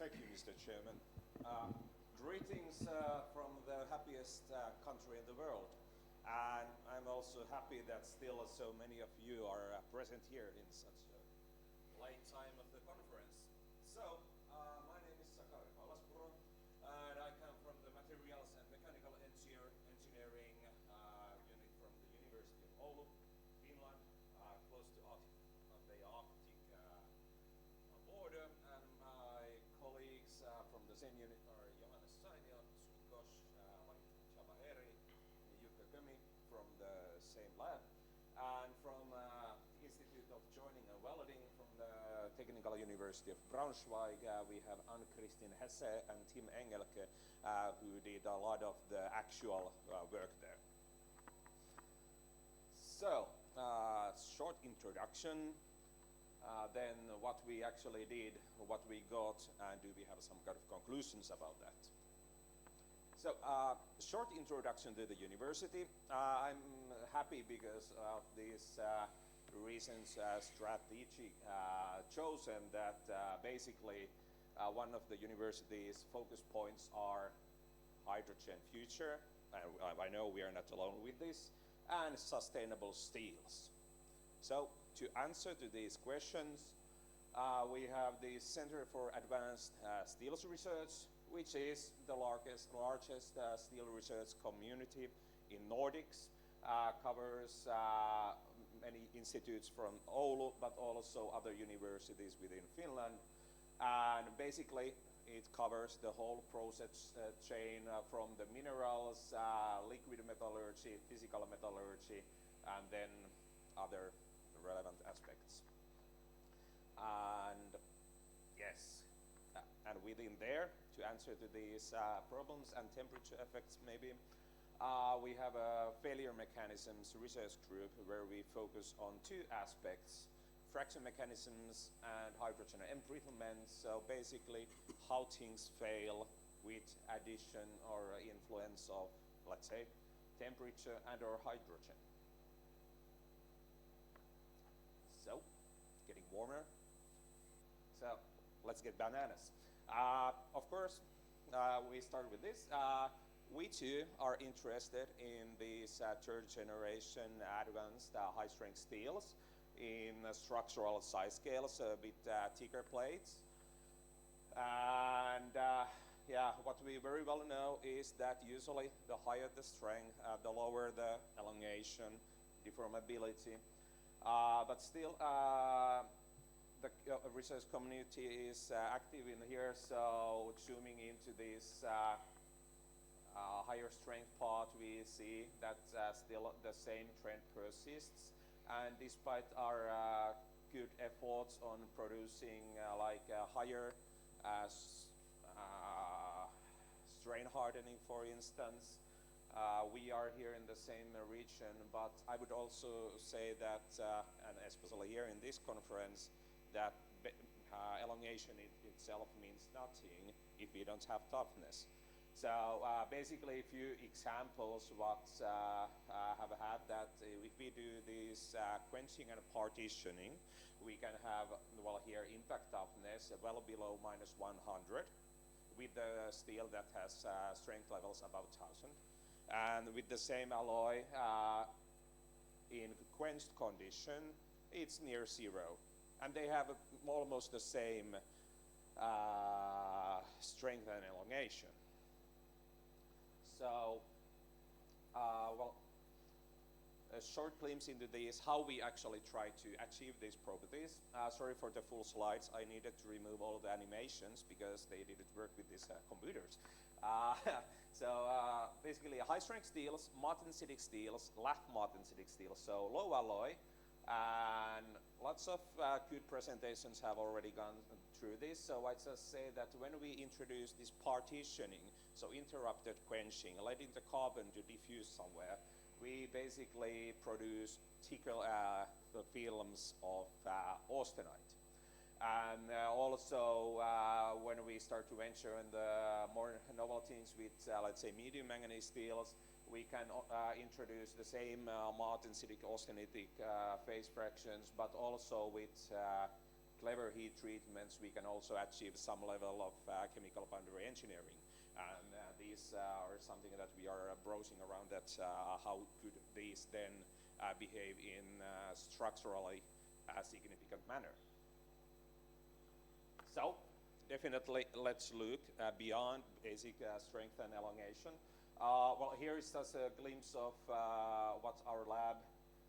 Thank you, Mr. Chairman. Greetings from the happiest country in the world. And I'm also happy that still so many of you are present here in such a late time of the conference. So, my name is Sakari Pallaspuro, and I come from the Materials and Mechanical Engineering unit from the University of Oulu, Finland, close to on the Arctic border. And my colleagues from the same unit are Johannes, Sainio, Ghosh, Javaheri, Jukka, Kömi from the same lab, and from Institute of Joining and Welding from the Technical University of Braunschweig, we have Ann-Christin Hesse and Tim Engelke, who did a lot of the actual work there. So, short introduction, then what we actually did, what we got, and do we have some kind of conclusions about that. So, short introduction to the university. I'm happy because of this recent strategy chosen that basically one of the university's focus points are hydrogen future. I know we are not alone with this, and sustainable steels. So, to answer to these questions, we have the Center for Advanced Steels Research, which is the largest steel research community in Nordics, covers many institutes from Oulu, but also other universities within Finland. And basically, it covers the whole process chain from the minerals, liquid metallurgy, physical metallurgy, and then other relevant aspects. And yes, and within there, to answer to these problems and temperature effects maybe, we have a failure mechanisms research group where we focus on two aspects: fraction mechanisms and hydrogen embrittlement. So basically how things fail with addition or influence of, let's say, temperature and or hydrogen. So, getting warmer. So, let's get bananas. Of course, we start with this. We too are interested in these third generation advanced high strength steels in structural size scales with thicker plates. And yeah, what we very well know is that usually the higher the strength, the lower the elongation, deformability. But still, the research community is active in here, so zooming into this higher strength part, we see that still the same trend persists. And despite our good efforts on producing higher strain hardening, for instance, we are here in the same region, but I would also say that, and especially here in this conference, that elongation itself means nothing if we don't have toughness. So basically a few examples what have had that if we do this quenching and partitioning, we can have, well, here impact toughness well below -100 with the steel that has strength levels above 1000. And with the same alloy in quenched condition, it's near 0. And they have almost the same strength and elongation. So, well, a short glimpse into this, how we actually try to achieve these properties. Sorry for the full slides. I needed to remove all the animations because they didn't work with these computers. So basically high-strength steels, martensitic steels, lath martensitic steels, so low alloy, and lots of good presentations have already gone through this. So I just say that when we introduce this partitioning, so interrupted quenching, letting the carbon to diffuse somewhere, we basically produce thicker films of austenite. And also when we start to venture in the more novel things with, let's say, medium manganese steels, we can introduce the same martensitic austenitic phase fractions, but also with clever heat treatments, we can also achieve some level of chemical boundary engineering. And these are something that we are browsing around, that how could these then behave in structurally significant manner. So definitely let's look beyond basic strength and elongation. Well, here is just a glimpse of what our lab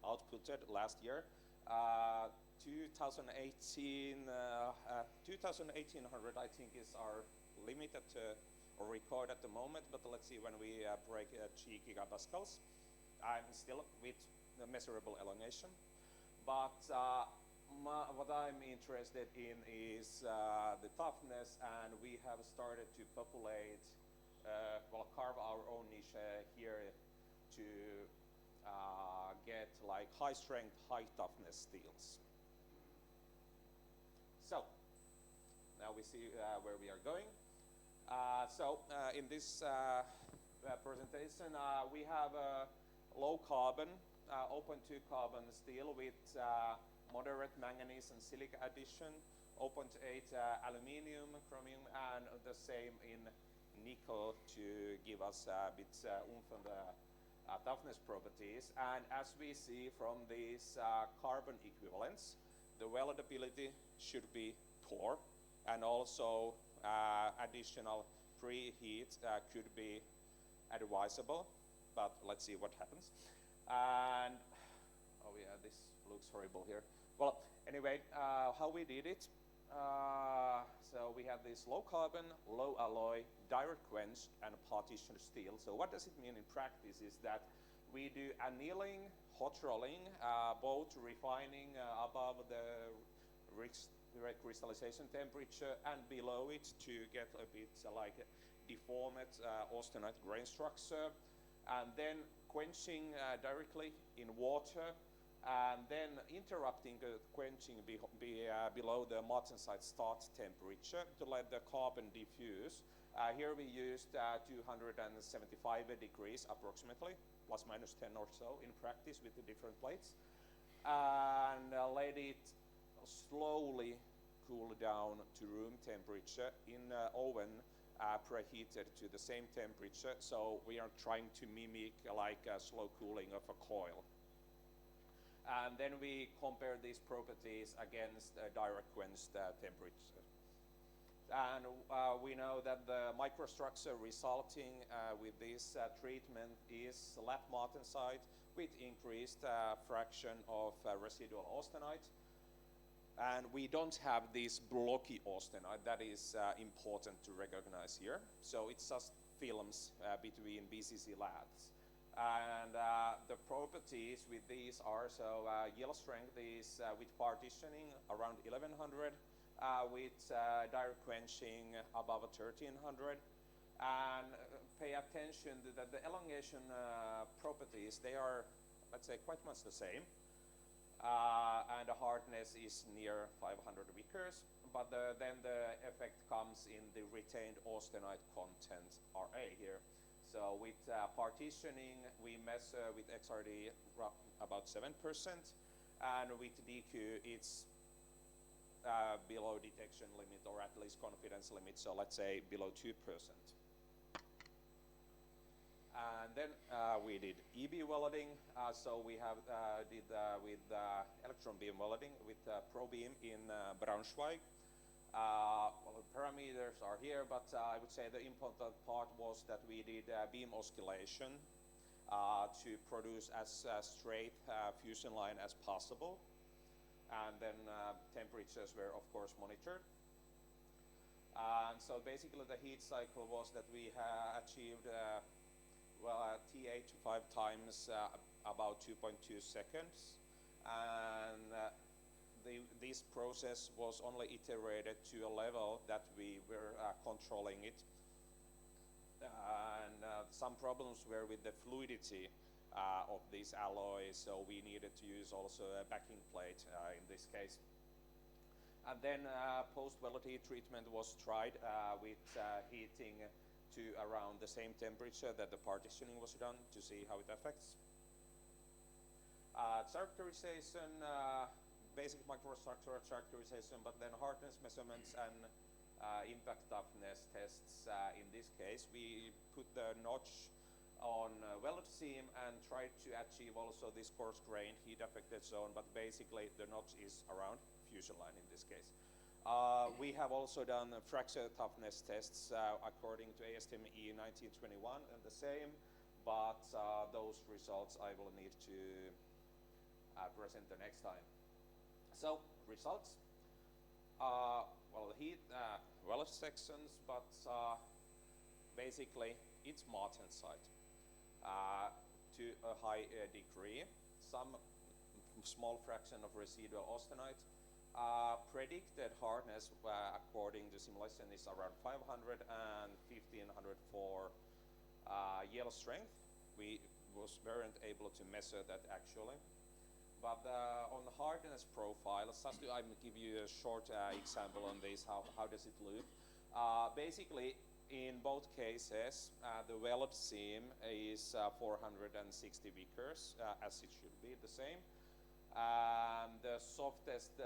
outputted last year. 2018, 1800 I think is our limit at or record at the moment, but let's see when we break 3 gigapascals. I'm still with the measurable elongation, but what I'm interested in is the toughness, and we have started to populate, carve our own niche here to get like high strength, high toughness steels. So now we see where we are going. In this presentation, we have a low carbon, open to carbon steel with moderate manganese and silica addition, 0.8 aluminium, chromium, and the same in nickel to give us a bit oomph on the toughness properties. And as we see from these carbon equivalents, the weldability should be poor, and also additional preheat could be advisable, but let's see what happens. And oh yeah, this looks horrible here. Well, anyway, how we did it. So we have this low carbon, low alloy, direct quenched, and partitioned steel. So what does it mean in practice is that we do annealing, hot rolling, both refining above the crystallization temperature and below it to get a bit like deformed austenite grain structure, and then quenching directly in water, and then interrupting the quenching below the martensite start temperature to let the carbon diffuse. Here we used 275 degrees approximately, plus minus 10 or so in practice with the different plates, and let it slowly cool down to room temperature in oven preheated to the same temperature. So we are trying to mimic like a slow cooling of a coil. And then we compare these properties against direct quenched temperature. And we know that the microstructure resulting with this treatment is lap martensite with increased fraction of residual austenite. And we don't have this blocky austenite. That is important to recognize here. So it's just films between BCC laths. And the properties with these are, so yield strength is with partitioning around 1100, with direct quenching above 1300. And pay attention that the elongation properties, they are, let's say, quite much the same. And the hardness is near 500 vickers, but then the effect comes in the retained austenite content RA here. So with partitioning, we measure with XRD about 7%, and with DQ, it's below detection limit, or at least confidence limit, so let's say below 2%. And then we did EB welding, so we have did with electron-beam welding with ProBeam in Braunschweig. Well, the parameters are here, but I would say the important part was that we did beam oscillation to produce as straight fusion line as possible, and then temperatures were of course monitored. And so basically the heat cycle was that we achieved T8 5 times about 2.2 seconds, and this process was only iterated to a level that we were controlling it. And some problems were with the fluidity of this alloy, so we needed to use also a backing plate in this case. And then post-welded heat treatment was tried with heating to around the same temperature that the partitioning was done to see how it affects. Characterization, basic microstructural characterization, but then hardness measurements and impact toughness tests. In this case, we put the notch on welded seam and tried to achieve also this coarse grain heat affected zone, but basically the notch is around fusion line in this case. We have also done fracture toughness tests according to ASTM-E 1921 and the same, but those results I will need to present the next time. So results, well, heat welded sections, but basically it's martensite to a high degree. Some small fraction of residual austenite. Predicted hardness according to simulation is around 500 and 1500 for yield strength. We weren't able to measure that actually. But on the hardness profile, just to give you a short example on this, how does it look? Basically, in both cases, the welded seam is 460 vickers, as it should be the same. The softest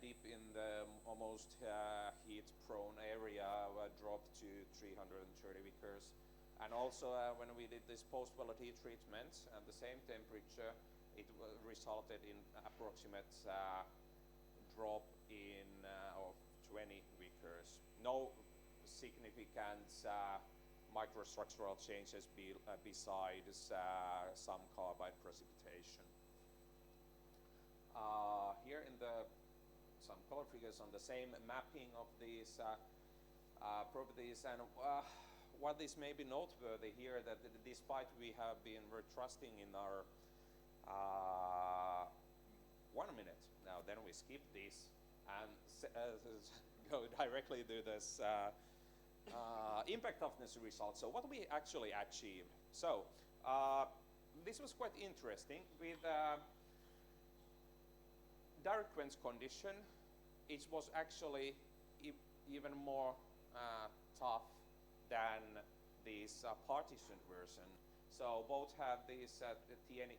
dip in the most heat-prone area dropped to 330 vickers. And also, when we did this post-welded heat treatment at the same temperature, it resulted in approximate drop in of 20 vickers. No significant microstructural changes besides some carbide precipitation. Here in some color figures on the same mapping of these properties, and what is maybe noteworthy here that despite we have been very trusting in our 1 minute now, then we skip this and go directly to this impact toughness results. So what we actually achieved. So this was quite interesting with direct quench condition. It was actually even more tough than this partitioned version. So both have this 28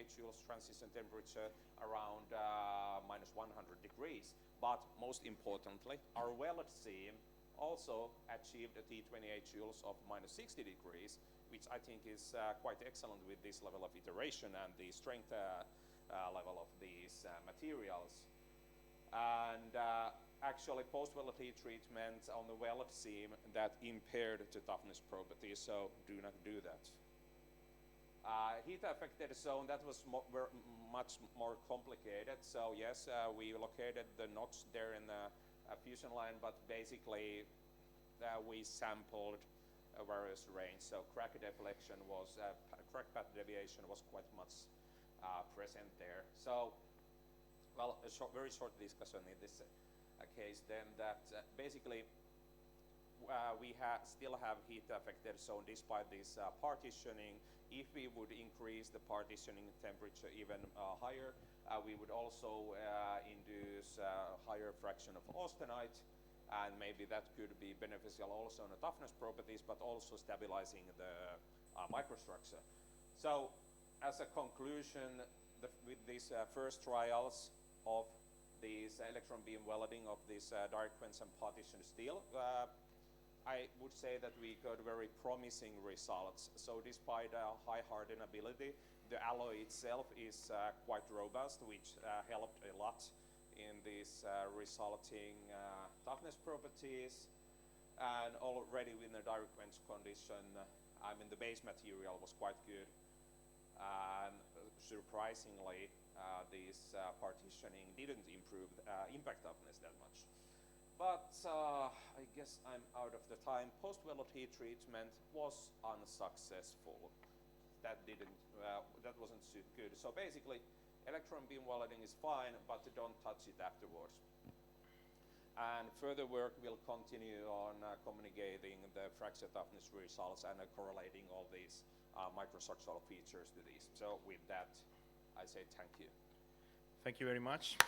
joules transition temperature around minus 100 degrees. But most importantly, our welded seam also achieved a T28 joules of minus 60 degrees, which I think is quite excellent with this level of iteration and the strength level of these materials. And actually post-welded heat treatment on the welded seam that impaired the toughness properties, so do not do that. Heat affected zone, that was much more complicated. So yes, we located the notch there in the fusion line, but basically we sampled a various range. So crack deflection was, crack path deviation was quite much present there. So, well, a very short discussion in this case then that basically we still have heat affected zone despite this partitioning. If we would increase the partitioning temperature even higher, we would also induce a higher fraction of austenite, and maybe that could be beneficial also on the toughness properties, but also stabilizing the microstructure. So as a conclusion, with these first trials of these electron beam welding of this direct quench and partitioned steel, I would say that we got very promising results. So despite high hardenability, the alloy itself is quite robust, which helped a lot in these resulting toughness properties. And already in the direct quench condition, I mean the base material was quite good. And surprisingly, this partitioning didn't improve impact toughness that much. But I guess I'm out of the time. Post-welded heat treatment was unsuccessful. That wasn't so good. So basically, electron beam welding is fine, but don't touch it afterwards. And further work will continue on communicating the fracture toughness results and correlating all these microstructural features to these. So with that, I say thank you. Thank you very much.